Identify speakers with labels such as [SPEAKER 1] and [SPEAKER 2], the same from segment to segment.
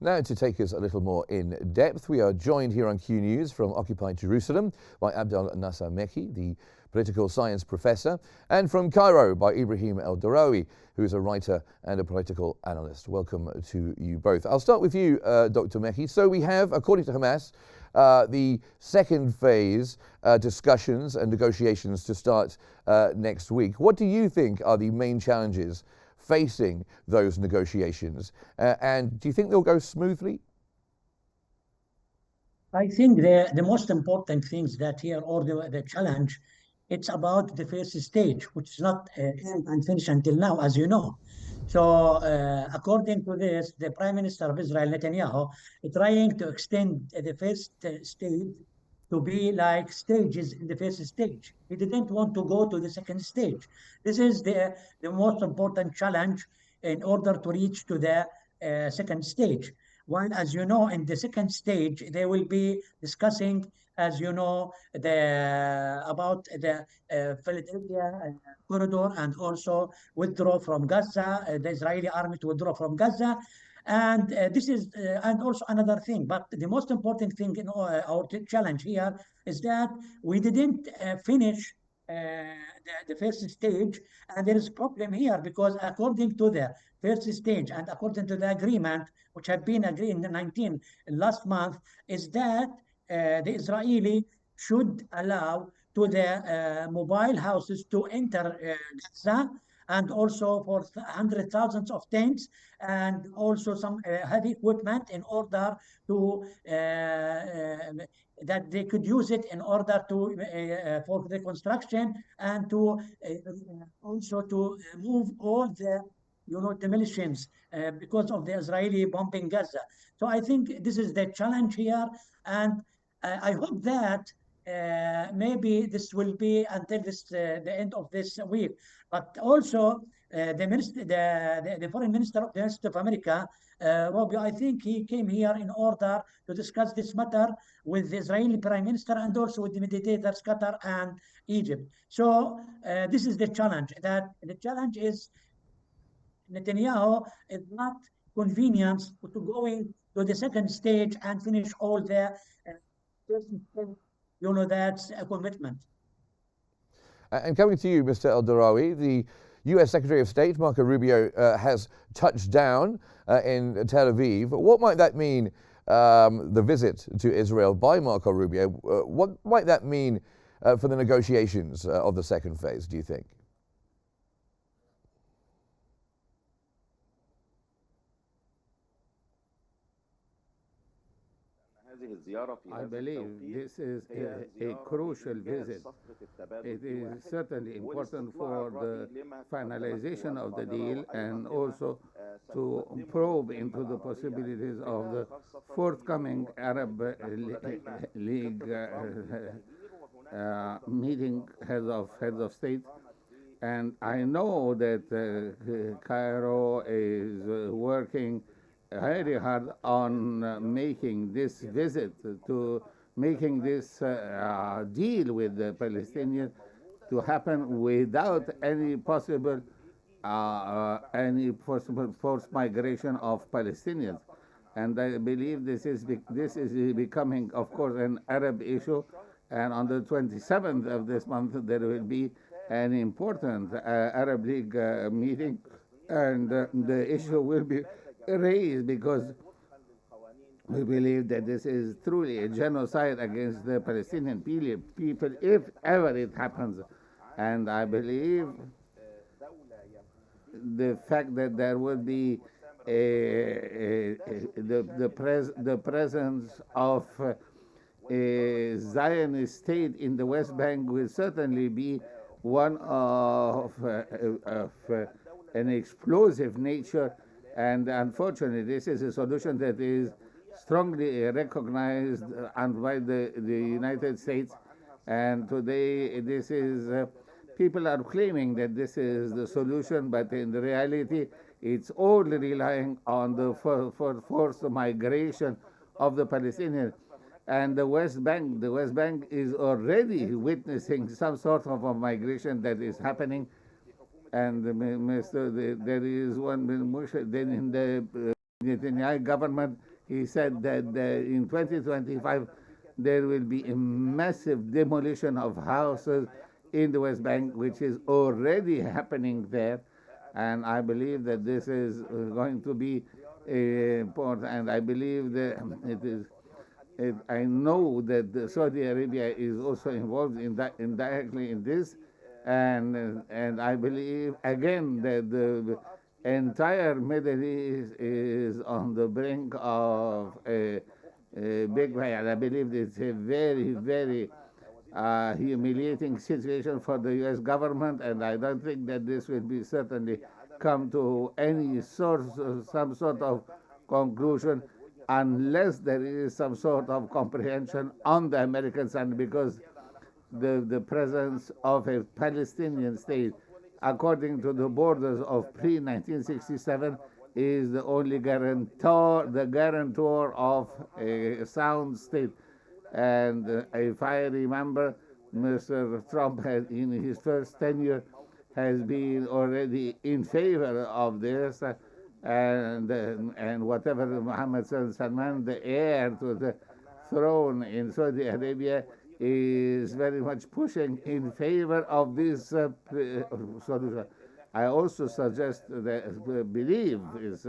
[SPEAKER 1] Now, to take us a little more in depth, we are joined here on Q News from occupied Jerusalem by Abdel Mekki, the political science professor, and from Cairo by Ibrahim Al-Darawy, who is a writer and a political analyst. Welcome to you both. I'll start with you, Dr. Mekki. So we have, according to Hamas, the second phase discussions and negotiations to start next week. What do you think are the main challenges facing those negotiations, and do you think they'll go smoothly?
[SPEAKER 2] I think the most important things that here, or the challenge, it's about the first stage, which is not end and finished until now, as you know. So according to this, the Prime Minister of Israel, Netanyahu, is trying to extend the first stage to be like stages in the first stage. He didn't want to go to the second stage. This is the most important challenge in order to reach to the second stage. While, as you know, in the second stage, they will be discussing, as you know, about the Philadelphia corridor, and also withdraw from Gaza, the Israeli army to withdraw from Gaza. And this is, and also another thing, but the most important thing in our challenge here is that we didn't finish the first stage, and there is a problem here because according to the first stage and according to the agreement, which had been agreed in the 19 last month, is that the Israeli should allow to the mobile houses to enter Gaza, and also for hundred thousands of tanks, and also some heavy equipment in order to that they could use it in order to for the construction, and to also to move all the demolitions because of the Israeli bombing Gaza. So I think this is the challenge here, and I hope that maybe this will be until the end of this week. But also the foreign minister of the United States of America, Rubio, I think he came here in order to discuss this matter with the Israeli prime minister and also with the mediators Qatar and Egypt. So this is the challenge. That the challenge is Netanyahu is not convenient to going to the second stage and finish all the first stage. That's a commitment.
[SPEAKER 1] And coming to you, Mr. Al-Darawy, the U.S. Secretary of State, Marco Rubio, has touched down in Tel Aviv. What might that mean, the visit to Israel by Marco Rubio? What might that mean for the negotiations of the second phase, do you think?
[SPEAKER 3] I believe this is a crucial visit. It is certainly important for the finalization of the deal, and also to probe into the possibilities of the forthcoming Arab League meeting, heads of state. And I know that Cairo is working very hard on making this visit, to making this deal with the Palestinians to happen without any possible forced migration of Palestinians. And I believe this is becoming, of course, an Arab issue. And on the 27th of this month, there will be an important Arab League meeting, and the issue will be raised because we believe that this is truly a genocide against the Palestinian people, if ever it happens. And I believe the fact that there will be the presence of a Zionist state in the West Bank will certainly be one of an explosive nature. And unfortunately, this is a solution that is strongly recognized and by the United States. And today, this is people are claiming that this is the solution, but in reality, it's all relying on the forced migration of the Palestinians. And the West Bank is already witnessing some sort of a migration that is happening. And there is one then in the Netanyahu government he said that in 2025 there will be a massive demolition of houses in the West Bank, which is already happening there. And I believe that this is going to be important. And I believe that I know that Saudi Arabia is also involved indirectly in this. And I believe, again, that the entire Middle East is on the brink of a big fire. And I believe it's a very, very humiliating situation for the U.S. government, and I don't think that this will be certainly come to any some sort of conclusion unless there is some sort of comprehension on the American side, because the presence of a Palestinian state, according to the borders of pre-1967, is the only guarantor of a sound state. And if I remember, Mr. Trump had, in his first tenure, has been already in favor of this, and whatever Mohammed bin Salman, the heir to the throne in Saudi Arabia, is very much pushing in favor of this solution. I also suggest that believe is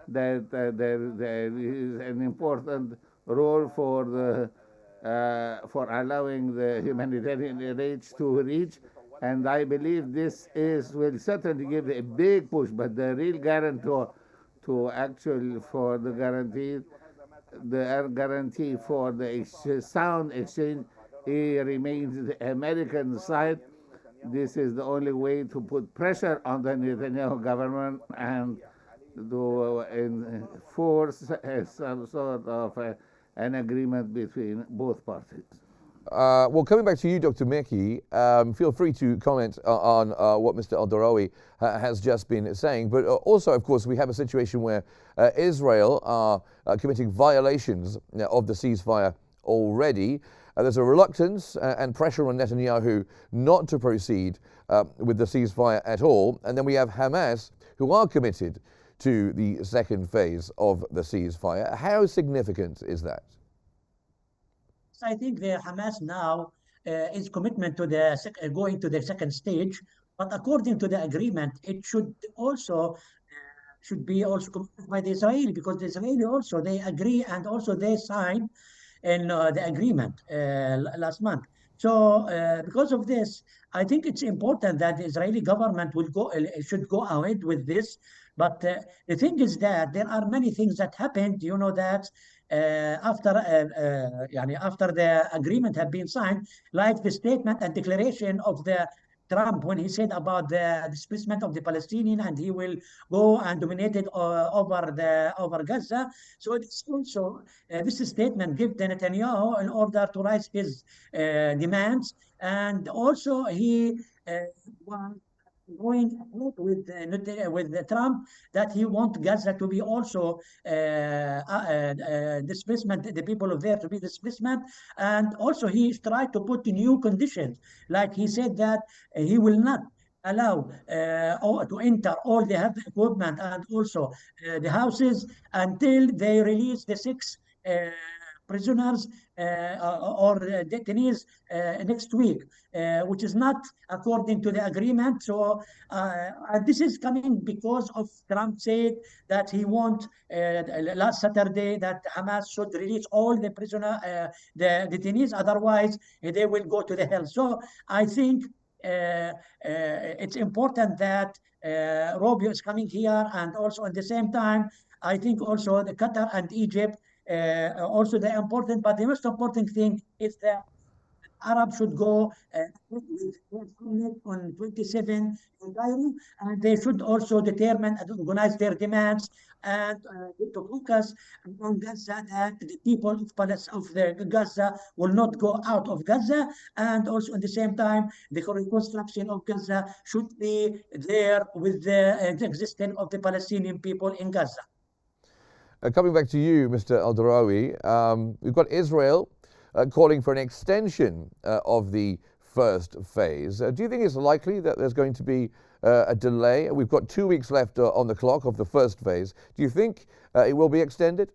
[SPEAKER 3] that there is an important role for allowing the humanitarian aid to reach, and I believe this will certainly give a big push. But the real guarantor for the guarantee for the sound exchange, remains the American side. This is the only way to put pressure on the Netanyahu government and to enforce some sort of an agreement between both parties.
[SPEAKER 1] Well, coming back to you, Dr. Mekki, feel free to comment on what Mr. Al-Darawy has just been saying. But also, of course, we have a situation where Israel are committing violations of the ceasefire already. There's a reluctance and pressure on Netanyahu not to proceed with the ceasefire at all. And then we have Hamas, who are committed to the second phase of the ceasefire. How significant is that?
[SPEAKER 2] I think the Hamas now is commitment to the going to the second stage, but according to the agreement, it should be also committed by the Israeli, because the Israeli also they agree and also they sign in the agreement last month. So because of this, I think it's important that the Israeli government should go ahead with this. But the thing is that there are many things that happened. You know that after the agreement had been signed, like the statement and declaration of the Trump when he said about the displacement of the Palestinian, and he will go and dominate it over Gaza. So it's also this statement gives Netanyahu in order to raise his demands, and also he was going with Trump that he wants Gaza to be also displacement, the people of there to be displacement, and also he tried to put new conditions, like he said that he will not allow to enter all the heavy equipment and also the houses until they release the 6 prisoners or detainees next week, which is not according to the agreement. So this is coming because of Trump said that he want last Saturday that Hamas should release all the the detainees, otherwise they will go to the hell. So I think it's important that Rubio is coming here, and also at the same time, I think also the Qatar and Egypt also they're important, but the most important thing is that Arabs should go on 27 in Cairo, and they should also determine and organize their demands and to focus on Gaza, that the people of the Gaza will not go out of Gaza, and also at the same time the reconstruction of Gaza should be there with the existence of the Palestinian people in Gaza.
[SPEAKER 1] Coming back to you, Mr. Al-Darawy, we've got Israel calling for an extension of the first phase. Do you think it's likely that there's going to be a delay? We've got 2 weeks left on the clock of the first phase. Do you think it will be extended?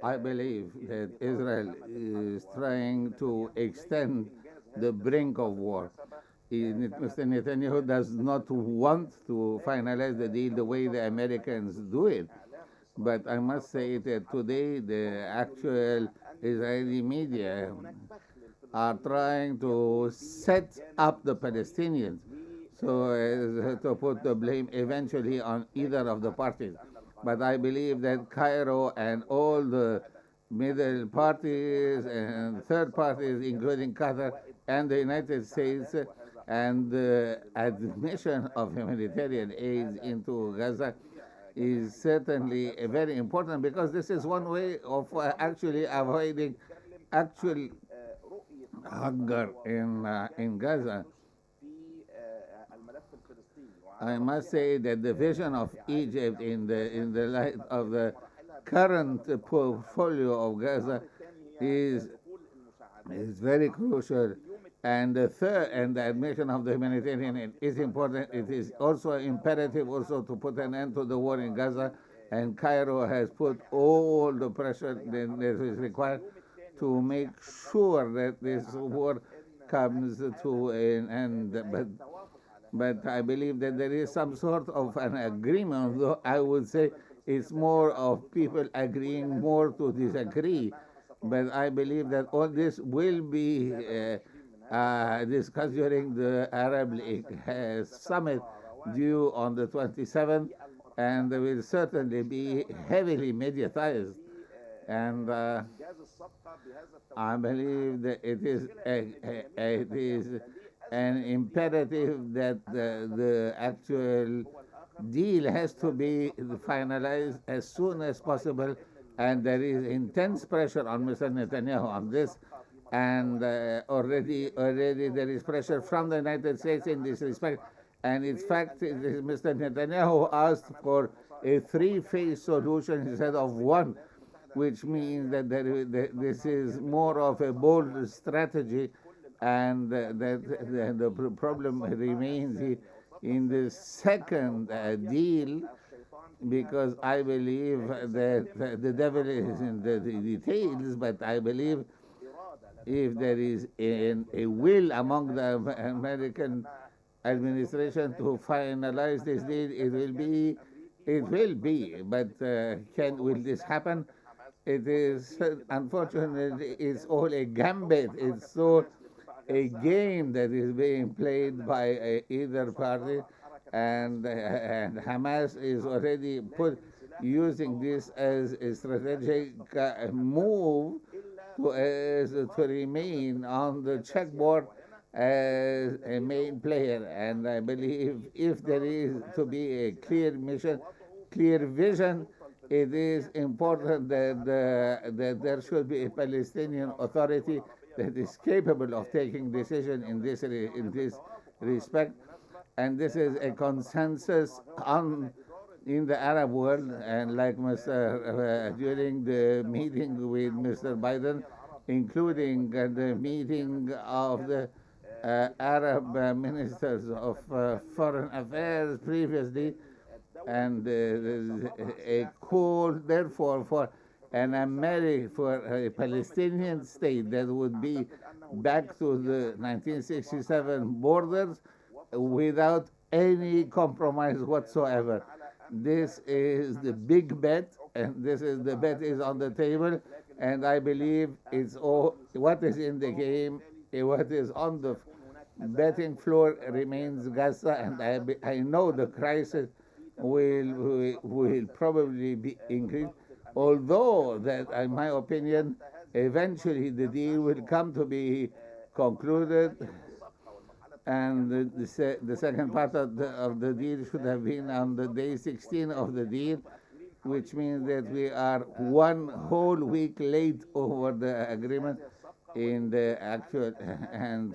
[SPEAKER 3] I believe that Israel is trying to extend the brink of war. Mr. Netanyahu does not want to finalize the deal the way the Americans do it. But I must say that today the actual Israeli media are trying to set up the Palestinians so as to put the blame eventually on either of the parties. But I believe that Cairo and all the middle parties and third parties, including Qatar and the United States, and the admission of humanitarian aid into Gaza is certainly very important, because this is one way of actually avoiding actual hunger in Gaza. I must say that the vision of Egypt in the light of the current portfolio of Gaza is very crucial. And the third, and the admission of the humanitarian aid is important. It is also imperative also to put an end to the war in Gaza, and Cairo has put all the pressure that is required to make sure that this war comes to an end. But I believe that there is some sort of an agreement, though I would say it's more of people agreeing more to disagree. But I believe that all this will be discussed during the Arab League summit due on the 27th, and will certainly be heavily mediatized. And I believe that it is an imperative that the actual deal has to be finalized as soon as possible, and there is intense pressure on Mr. Netanyahu on this, and already there is pressure from the United States in this respect. And in fact, Mr. Netanyahu asked for a three-phase solution instead of one, which means that this is more of a bold strategy, and that the problem remains in the second deal, because I believe that the devil is in the details. But I believe if there is a will among the American administration to finalize this deal, it will be. But will this happen? It is, unfortunately, it's all a gambit. It's all a game that is being played by either party, and Hamas is already using this as a strategic move to remain on the checkboard as a main player. And I believe if there is to be a clear mission, clear vision, it is important that there should be a Palestinian Authority that is capable of taking decision in this respect. And this is a consensus in the Arab world. And like during the meeting with Mr. Biden, including the meeting of the Arab ministers of foreign affairs previously, and a call therefore for a Palestinian state that would be back to the 1967 borders without any compromise whatsoever. This is the big bet, and the bet is on the table, and I believe it's all what is in the game, what is on the betting floor remains Gaza, and I know the crisis will probably be increased, although that, in my opinion, eventually the deal will come to be concluded, and the second part of the deal should have been on the day 16 of the deal, which means that we are one whole week late over the agreement in the actual, and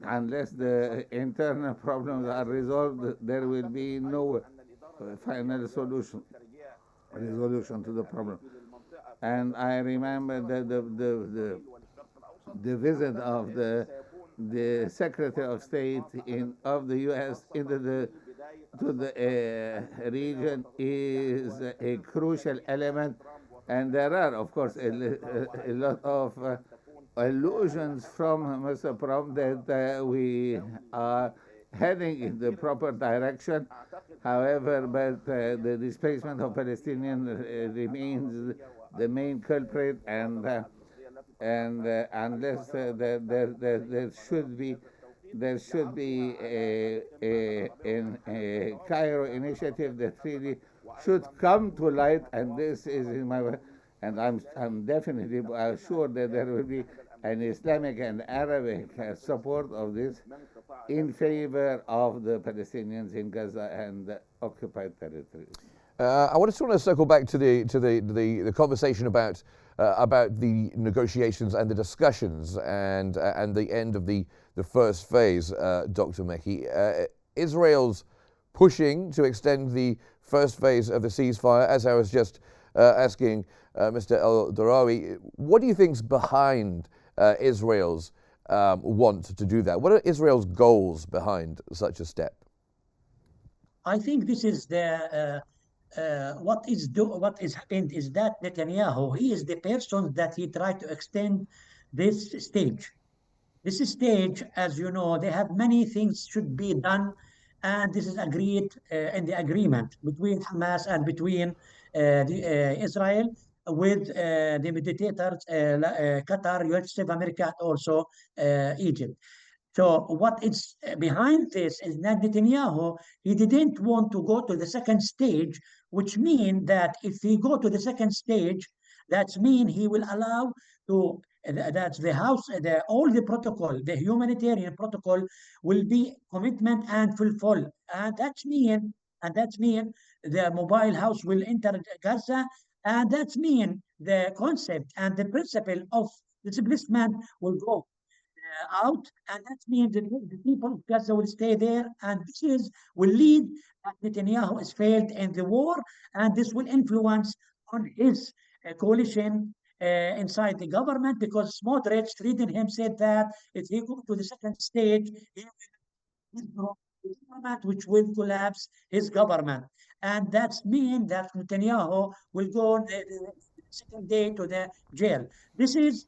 [SPEAKER 3] unless the internal problems are resolved, there will be no final resolution to the problem. And I remember that the visit of the Secretary of State of the U.S. into to the region is a crucial element, and there are, of course, a lot of allusions from Mr. Prom that we are heading in the proper direction. However, but the displacement of Palestinians remains the main culprit, and unless there should be a Cairo initiative that really should come to light, and this is in my, and I'm definitely sure that there will be an Islamic and Arabic support of this in favor of the Palestinians in Gaza and the occupied territories.
[SPEAKER 1] I want to sort of circle back to the conversation about the negotiations and the discussions and the end of the first phase, Dr. Mekki. Israel's pushing to extend the first phase of the ceasefire. As I was just asking Mr. Al-Darawy, what do you think's behind Israel's want to do that? What are Israel's goals behind such a step?
[SPEAKER 2] I think this is the what is happened is that Netanyahu, he is the person that he tried to extend this stage. This stage, as you know, they have many things should be done, and this is agreed in the agreement between Hamas and between Israel with the mediators, Qatar, US of America, and also Egypt. So what is behind this is that Netanyahu, he didn't want to go to the second stage, which means that if he go to the second stage, that means he will allow to that the house, all the protocol, the humanitarian protocol will be commitment and fulfill. And that mean the mobile house will enter Gaza, and that mean the concept and the principle of displacement will go out, and that means the people of Gaza will stay there, and this will lead that Netanyahu has failed in the war, and this will influence on his coalition inside the government, because Smotrich, reading him, said that if he go to the second stage, he will withdraw the government, which will collapse his government. And that means that Netanyahu will go the second day to the jail. This is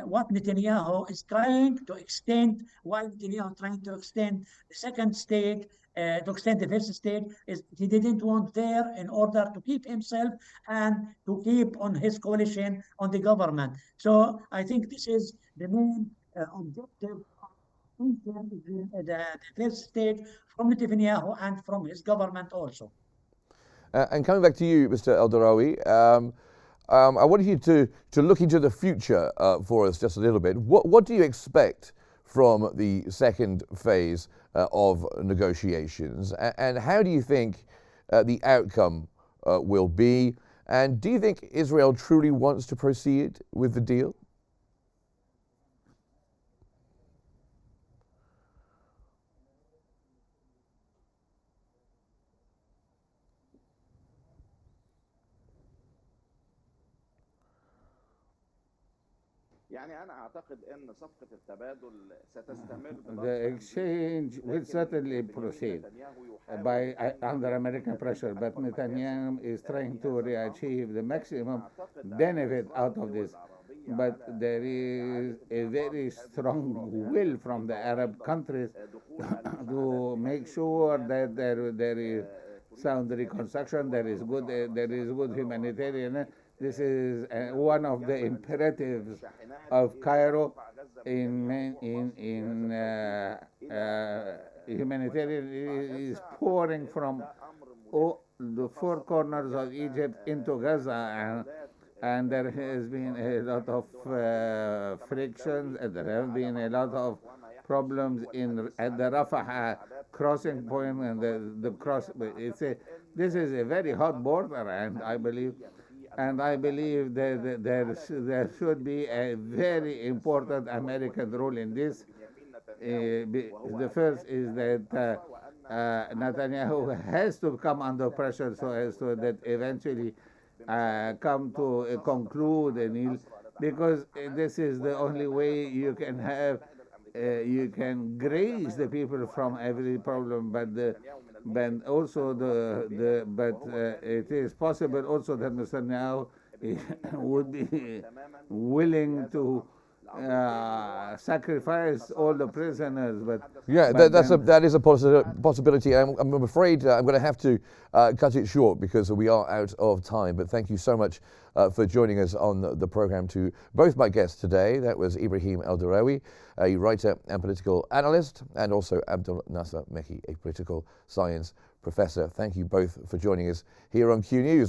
[SPEAKER 2] what Netanyahu is trying to extend. Why Netanyahu trying to extend the second stage, to extend the first stage, is he didn't want there in order to keep himself and to keep on his coalition on the government. So I think this is the main objective of the first stage from Netanyahu and from his government also.
[SPEAKER 1] And coming back to you, Mr. Al-Darawy, I wanted you to look into the future for us just a little bit. What do you expect from the second phase of negotiations, and how do you think the outcome will be? And do you think Israel truly wants to proceed with the deal?
[SPEAKER 3] The exchange will certainly proceed under American pressure, but Netanyahu is trying to achieve the maximum benefit out of this. But there is a very strong will from the Arab countries to make sure that there is sound reconstruction, there is good humanitarian. This is one of the imperatives of Cairo in humanitarian is pouring from all the four corners of Egypt into Gaza, and there has been a lot of frictions, and there have been a lot of problems at the Rafah crossing point, and the cross. This is a very hot border, and I believe that there should be a very important American role in this. The first is that Netanyahu has to come under pressure so as to that eventually come to conclude a deal, because this is the only way you can have you can graze the people from every problem. But but also it is possible also that Mr. Netanyahu would be willing to sacrifice all the prisoners,
[SPEAKER 1] yeah, that is a possibility. I'm afraid I'm going to have to cut it short because we are out of time. But thank you so much for joining us on the program. To both my guests today, that was Ibrahim Al-Darawy, a writer and political analyst, and also Abdel Nasser Mekki, a political science professor. Thank you both for joining us here on Q News.